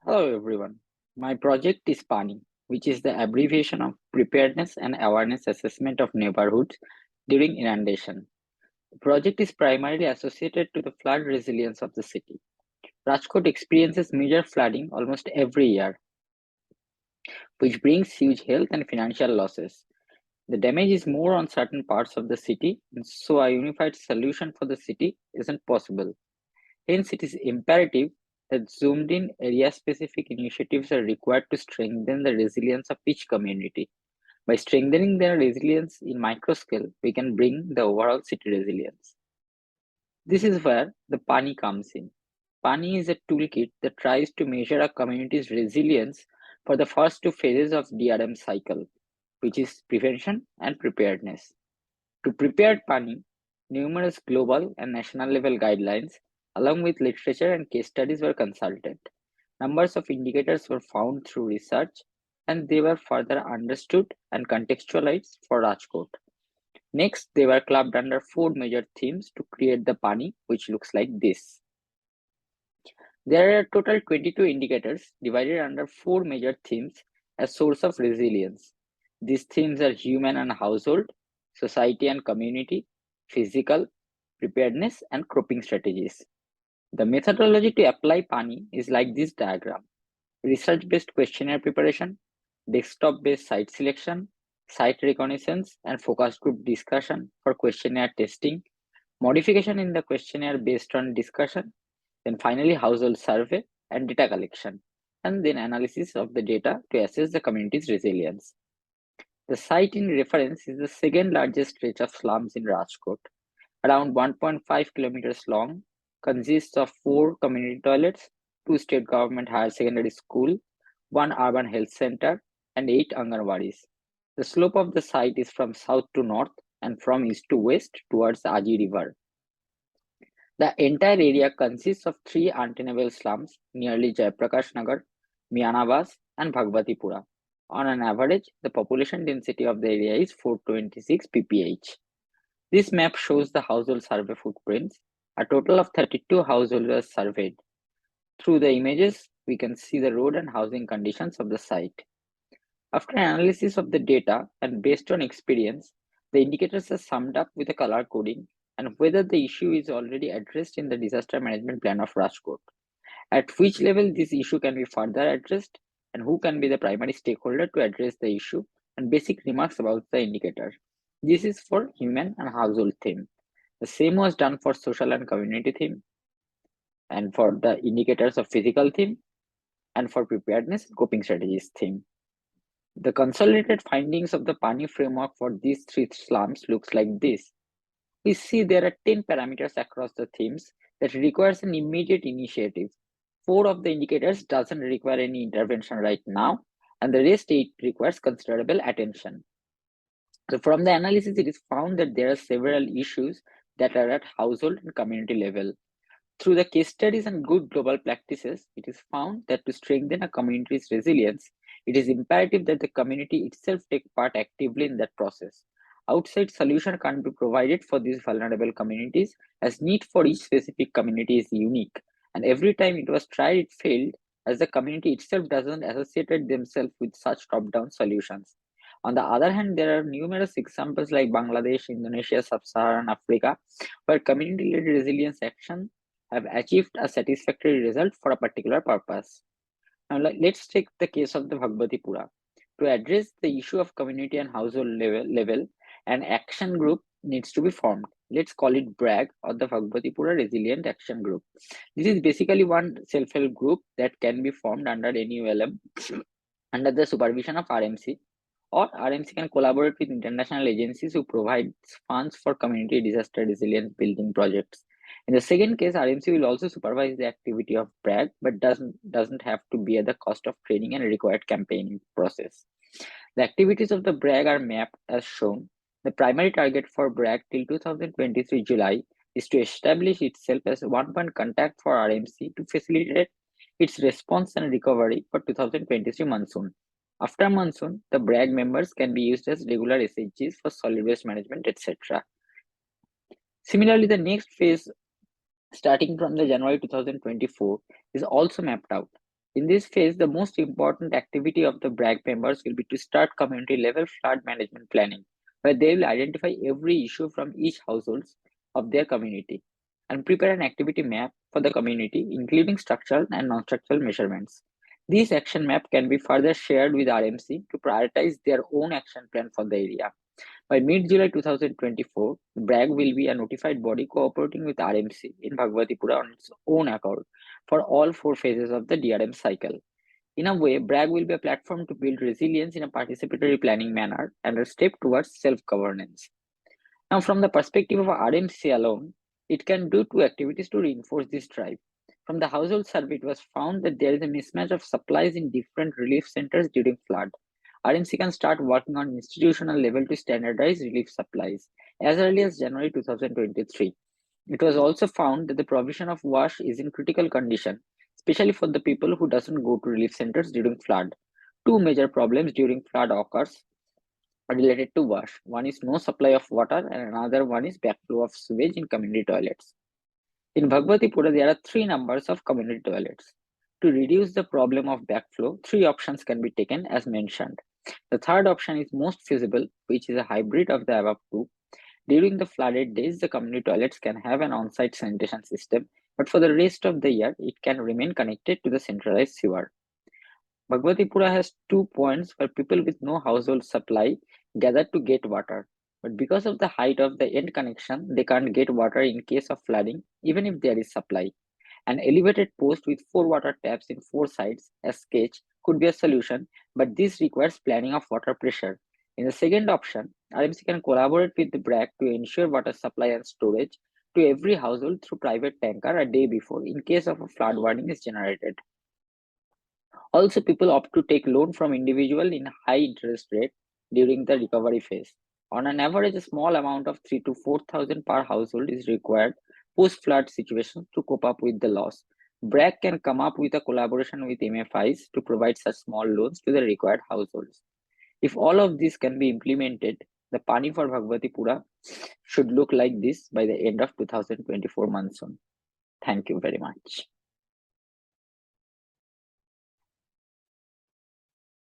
Hello everyone. My project is Paani, which is the abbreviation of Preparedness and Awareness Assessment of Neighborhoods during inundation. The project is primarily associated to the flood resilience of the city. Rajkot experiences major flooding almost every year, which brings huge health and financial losses. The damage is more on certain parts of the city, and so a unified solution for the city isn't possible. Hence, it is imperative that zoomed-in area-specific initiatives are required to strengthen the resilience of each community. By strengthening their resilience in micro-scale, we can bring the overall city resilience. This is where the Paani comes in. Paani is a toolkit that tries to measure a community's resilience for the first two phases of DRM cycle, which is prevention and preparedness. To prepare Paani, numerous global and national level guidelines, along with literature and case studies, were consulted. Numbers of indicators were found through research, and they were further understood and contextualized for Rajkot. Next, they were clubbed under four major themes to create the Paani, which looks like this. There are a total 22 indicators divided under four major themes as source of resilience. These themes are human and household, society and community, physical, preparedness, and coping strategies. The methodology to apply Paani is like this diagram: research-based questionnaire preparation, desktop-based site selection, site reconnaissance, and focus group discussion for questionnaire testing, modification in the questionnaire based on discussion, then finally household survey and data collection, and then analysis of the data to assess the community's resilience. The site in reference is the second largest stretch of slums in Rajkot, around 1.5 kilometers long, consists of 4 community toilets, 2 state government higher secondary school, 1 urban health center, and 8 Anganwadis. The slope of the site is from south to north and from east to west towards the Aji River. The entire area consists of 3 untenable slums, nearly Jayaprakash Nagar, Mianabas, and Bhagvatipura. On an average, the population density of the area is 426 pph. This map shows the household survey footprints. A total of 32 households were surveyed. Through the images, we can see the road and housing conditions of the site. After analysis of the data and based on experience, the indicators are summed up with a color coding and whether the issue is already addressed in the disaster management plan of Rajkot. At which level this issue can be further addressed and who can be the primary stakeholder to address the issue, and basic remarks about the indicator. This is for human and household theme. The same was done for social and community theme, and for the indicators of physical theme, and for preparedness and coping strategies theme. The consolidated findings of the Paani framework for these 3 slums looks like this. We see there are 10 parameters across the themes that requires an immediate initiative. 4 of the indicators doesn't require any intervention right now, and the rest 8 requires considerable attention. So from the analysis, it is found that there are several issues that are at household and community level. Through the case studies and good global practices, it is found that to strengthen a community's resilience, it is imperative that the community itself take part actively in that process. Outside solution can't be provided for these vulnerable communities, as need for each specific community is unique. And every time it was tried, it failed, as the community itself doesn't associate themselves with such top-down solutions. On the other hand, there are numerous examples like Bangladesh, Indonesia, Sub-Saharan Africa, where community-led resilience action have achieved a satisfactory result for a particular purpose. Now, let's take the case of the Bhagvatipura. To address the issue of community and household level, an action group needs to be formed. Let's call it BRAG, or the Bhagvatipura Resilient Action Group. This is basically one self-help group that can be formed under NULM under the supervision of RMC, or RMC can collaborate with international agencies who provide funds for community disaster resilience building projects. In the second case, RMC will also supervise the activity of BRAG, but doesn't have to be at the cost of training and required campaigning process. The activities of the BRAG are mapped as shown. The primary target for BRAG till 2023 July is to establish itself as a one-point contact for RMC to facilitate its response and recovery for 2023 monsoon. After monsoon, the BRAG members can be used as regular SHGs for solid waste management, etc. Similarly, the next phase, starting from the January 2024, is also mapped out. In this phase, the most important activity of the BRAG members will be to start community level flood management planning, where they will identify every issue from each household of their community and prepare an activity map for the community, including structural and non-structural measurements. This action map can be further shared with RMC to prioritize their own action plan for the area. By mid-July 2024, BRAG will be a notified body cooperating with RMC in Bhagwathipura on its own accord for all 4 phases of the DRM cycle. In a way, BRAG will be a platform to build resilience in a participatory planning manner and a step towards self-governance. Now, from the perspective of RMC alone, it can do 2 activities to reinforce this drive. From the household survey, it was found that there is a mismatch of supplies in different relief centers during flood. RMC can start working on institutional level to standardize relief supplies as early as January 2023. It was also found that the provision of wash is in critical condition, especially for the people who doesn't go to relief centers during flood. 2 major problems during flood occurs are related to wash. One is no supply of water and another one is backflow of sewage in community toilets. In Bhagwathipura, there are 3 numbers of community toilets. To reduce the problem of backflow, 3 options can be taken as mentioned. The third option is most feasible, which is a hybrid of the above 2. During the flooded days, the community toilets can have an on-site sanitation system, but for the rest of the year, it can remain connected to the centralized sewer. Bhagwathipura has 2 points where people with no household supply gather to get water. But because of the height of the end connection, they can't get water in case of flooding, even if there is supply. An elevated post with 4 water taps in 4 sides, as sketch, could be a solution, but this requires planning of water pressure. In the second option, RMC can collaborate with the BRAC to ensure water supply and storage to every household through private tanker a day before in case of a flood warning is generated. Also, people opt to take loan from individual in high interest rate during the recovery phase. On an average, a small amount of 3 to 4,000 per household is required post-flood situations to cope up with the loss. BRAC can come up with a collaboration with MFIs to provide such small loans to the required households. If all of this can be implemented, the Paani for Bhagwathipura should look like this by the end of 2024 monsoon. Thank you very much.